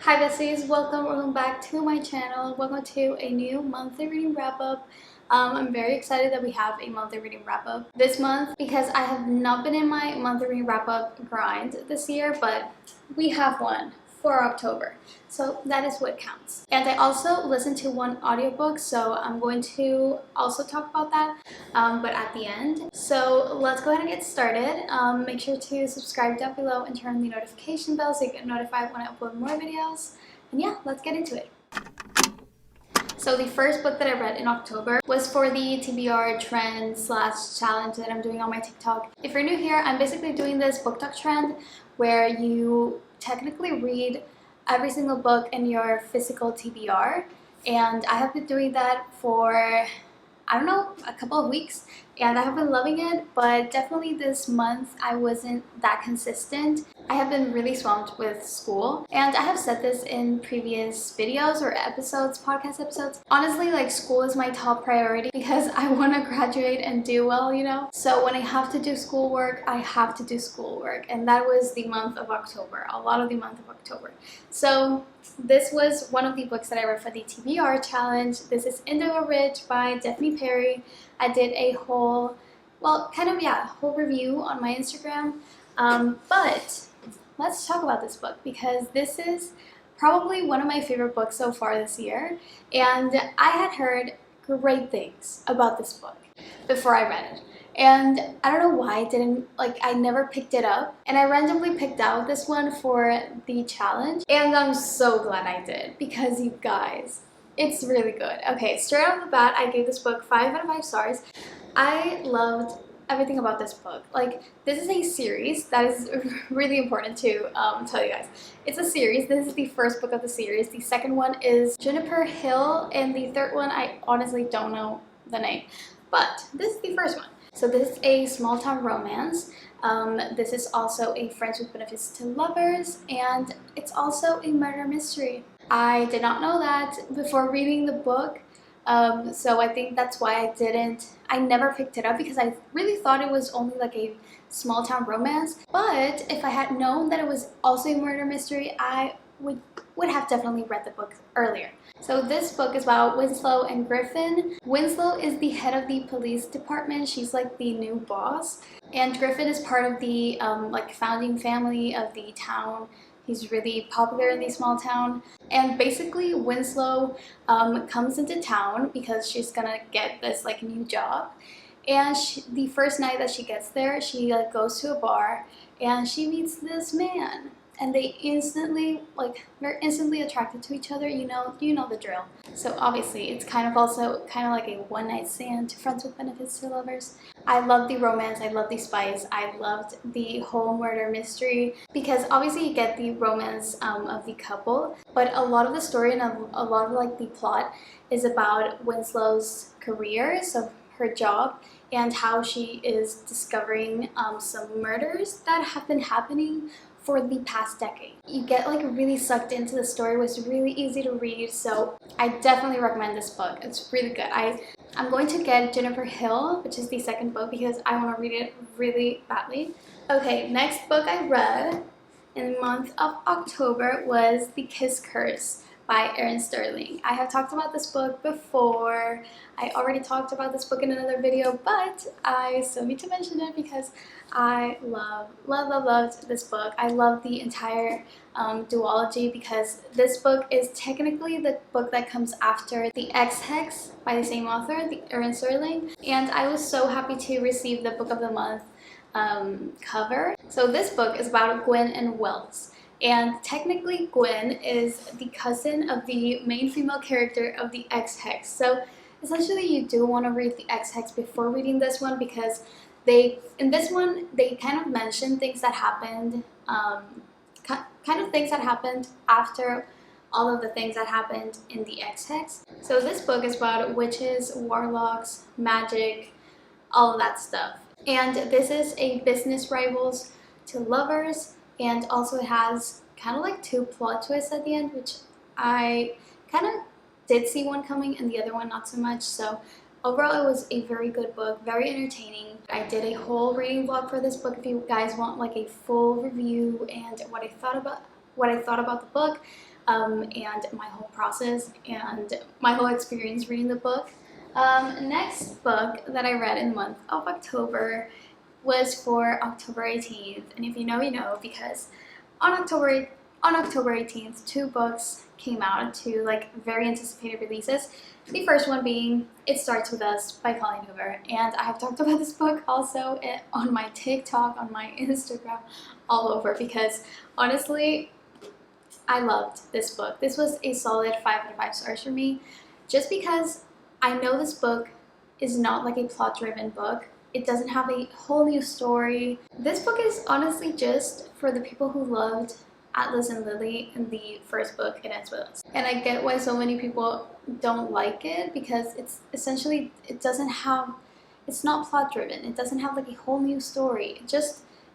Hi besties, welcome back to my channel. Welcome to a new monthly reading wrap-up. I'm very excited that we have a monthly reading wrap-up this month because I have not been in my monthly reading wrap-up grind this year, but we have one for October, so that is what counts. And I also listened to one audiobook, so I'm going to also talk about that, but at the end. So let's go ahead and get started. Make sure to subscribe down below and turn on the notification bell so you get notified when I upload more videos. And yeah, let's get into it. So the first book that I read in October was for the TBR trend / challenge that I'm doing on my TikTok. If you're new here, I'm basically doing this book talk trend where you technically read every single book in your physical TBR, and I have been doing that for, I don't know, a couple of weeks, and I have been loving it, but definitely this month I wasn't that consistent. I have been really swamped with school, and I have said this in previous videos or episodes, podcast episodes. Honestly, like, school is my top priority because I want to graduate and do well, you know? So when I have to do schoolwork, I have to do schoolwork, and that was the month of October, a lot of the month of October. So this was one of the books that I read for the TBR challenge. This is Indigo Ridge by Daphne Perry. I did a whole, whole review on my Instagram, but let's talk about this book because this is probably one of my favorite books so far this year, and I had heard great things about this book before I read it. And I don't know why I never picked it up, and I randomly picked out this one for the challenge, and I'm so glad I did because you guys, it's really good. Okay, straight off the bat, I gave this book 5 out of 5 stars. I loved everything about this book. Like, this is a series. That is really important to tell you guys. It's a series. This is the first book of the series. The second one is Juniper Hill, and the third one, I honestly don't know the name, but this is the first one. So this is a small town romance. This is also a Friends with Benefits to Lovers, and it's also a murder mystery. I did not know that before reading the book, so I think that's why I never picked it up because I really thought it was only like a small town romance. But if I had known that it was also a murder mystery, I would have definitely read the book earlier. So this book is about Winslow and Griffin. Winslow is the head of the police department. She's like the new boss, and Griffin is part of the founding family of the town. He's really popular in the small town, and basically Winslow comes into town because she's gonna get this new job. And the first night that she gets there, she goes to a bar and she meets this man. And they're instantly attracted to each other. You know the drill. So obviously it's kind of like a one-night stand to Friends with Benefits to Lovers. I love the romance, I love the spice, I loved the whole murder mystery because obviously you get the romance of the couple, but a lot of the story and a lot of the plot is about Winslow's career, so her job, and how she is discovering some murders that have been happening for the past decade. You get really sucked into the story. It was really easy to read, so I definitely recommend this book. It's really good. I'm going to get Juniper Hill, which is the second book, because I want to read it really badly. Okay, next book I read in the month of October was The Kiss Curse by Erin Sterling. I have talked about this book before. I already talked about this book in another video, but I still need to mention it because I loved this book. I love the entire duology because this book is technically the book that comes after The Ex-Hex by the same author, Erin Sterling, and I was so happy to receive the Book of the Month cover. So this book is about Gwen and Wells. And technically Gwen is the cousin of the main female character of The Ex-Hex. So essentially you do want to read The Ex-Hex before reading this one because in this one they kind of mention things that happened, after all of the things that happened in The Ex-Hex. So this book is about witches, warlocks, magic, all of that stuff. And this is a business rivals to lovers, and also it has kind of 2 plot twists at the end, which I kind of did see one coming and the other one not so much. So overall it was a very good book, very entertaining. I did a whole reading vlog for this book if you guys want a full review and what I thought about the book. and my whole process and my whole experience reading the book. Next book that I read in the month of October was for October 18th, and if you know, you know, because on October 18th, two books came out, two like very anticipated releases. The first one being It Starts With Us by Colleen Hoover, and I have talked about this book also on my TikTok, on my Instagram, all over, because honestly, I loved this book. This was a solid 5 out of 5 stars for me, just because I know this book is not like a plot-driven book. It doesn't have a whole new story. This book is honestly just for the people who loved Atlas and Lily in the first book, It Ends With Us. And I get why so many people don't like it, because it's essentially, it's not plot driven. It doesn't have like a whole new story.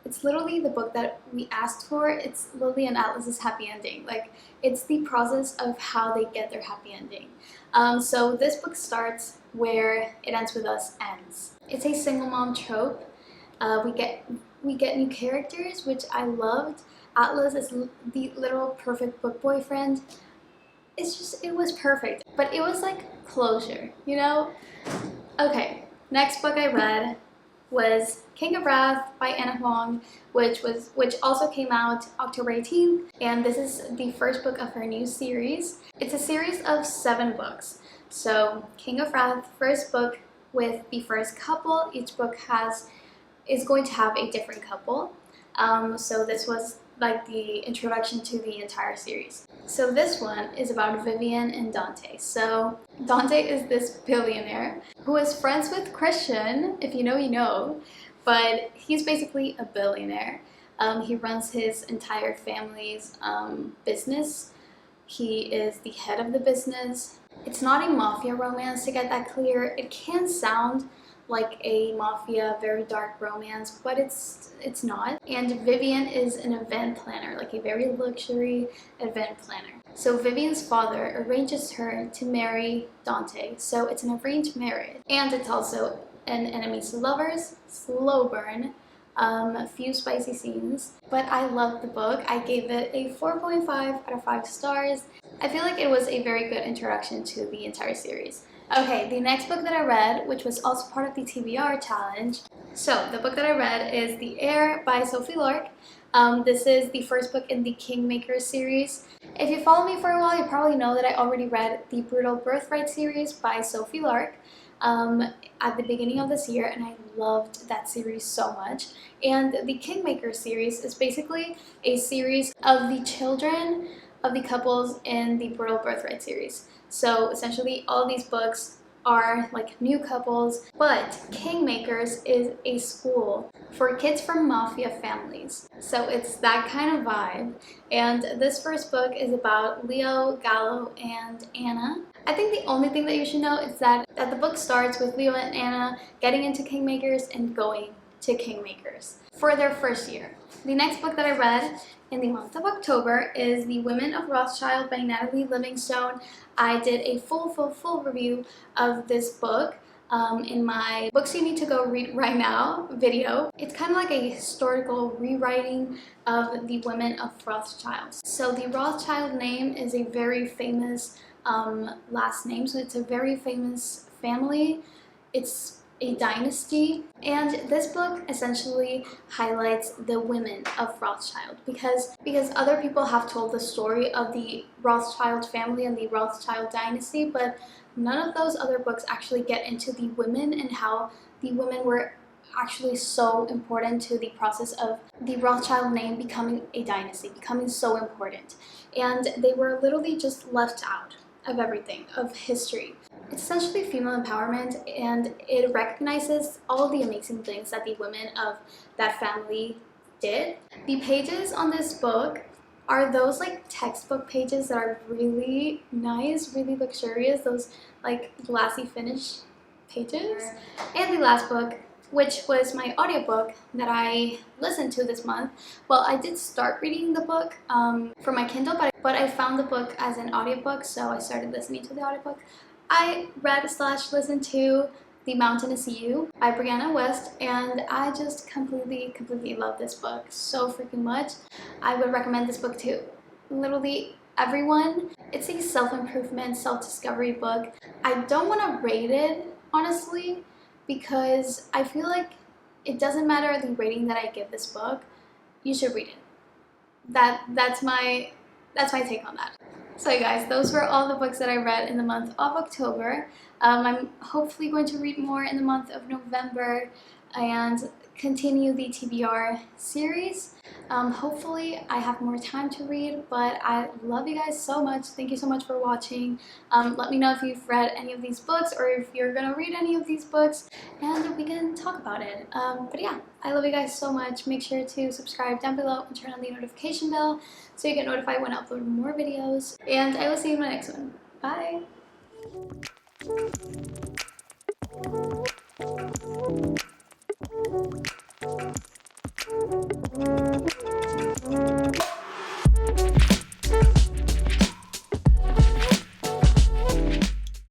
It's literally the book that we asked for. It's Lily and Atlas's happy ending. Like, it's the process of how they get their happy ending. So this book starts where It Ends With Us ends. It's a single mom trope. We get new characters, which I loved. Atlas is the little perfect book boyfriend. It was perfect, but it was like closure, you know? Okay, next book I read was King of Wrath by Anna Huang, which also came out October 18th, and this is the first book of her new series. It's a series of 7 books. So King of Wrath, first book with the first couple. Each book is going to have a different couple. So this was like the introduction to the entire series. So this one is about Vivian and Dante. So Dante is this billionaire who is friends with Christian, if you know, you know, but he's basically a billionaire. He runs his entire family's business. He is the head of the business. It's not a mafia romance, to get that clear. It can sound like a mafia, very dark romance, but it's not. And Vivian is an event planner, like a very luxury event planner. So Vivian's father arranges her to marry Dante, so it's an arranged marriage. And it's also an enemies to lovers, slow burn, a few spicy scenes. But I loved the book. I gave it a 4.5 out of 5 stars. I feel like it was a very good introduction to the entire series. Okay, the next book that I read, which was also part of the TBR challenge. So the book that I read is The Heir by Sophie Lark. This is the first book in the Kingmaker series. If you follow me for a while, you probably know that I already read the Brutal Birthright series by Sophie Lark at the beginning of this year, and I loved that series so much. And the Kingmaker series is basically a series of the children of the couples in the Brutal Birthright series. So essentially all these books are like new couples, but Kingmakers is a school for kids from mafia families. So it's that kind of vibe. And this first book is about Leo, Gallo, and Anna. I think the only thing that you should know is that the book starts with Leo and Anna getting into Kingmakers and going to Kingmakers for their first year. The next book that I read in the month of October is The Women of Rothschild by Natalie Livingstone. I did a full review of this book in my Books You Need to Go Read Right Now video. It's kind of like a historical rewriting of the Women of Rothschild. So the Rothschild name is a very famous last name, so it's a very famous family. It's a dynasty, and this book essentially highlights the women of Rothschild because other people have told the story of the Rothschild family and the Rothschild dynasty, but none of those other books actually get into the women and how the women were actually so important to the process of the Rothschild name becoming a dynasty, becoming so important. And they were literally just left out of everything, of history. It's essentially female empowerment, and it recognizes all of the amazing things that the women of that family did. The pages on this book are those like textbook pages that are really nice, really luxurious, those like glassy finish pages. And the last book, which was my audiobook that I listened to this month. Well, I did start reading the book for my Kindle, but I found the book as an audiobook, so I started listening to the audiobook. I read/listened to The Mountain Is You by Brianna West, and I just completely love this book so freaking much. I would recommend this book to literally everyone. It's a self-improvement, self-discovery book. I don't want to rate it, honestly, because I feel like it doesn't matter the rating that I give this book. You should read it. That's my take on that. So guys, those were all the books that I read in the month of October. I'm hopefully going to read more in the month of November and continue the TBR series. Hopefully I have more time to read, but I love you guys so much. Thank you so much for watching. Let me know if you've read any of these books or if you're gonna read any of these books, and we can talk about it. But yeah, I love you guys so much. Make sure to subscribe down below and turn on the notification bell so you get notified when I upload more videos. And I will see you in my next one. Bye!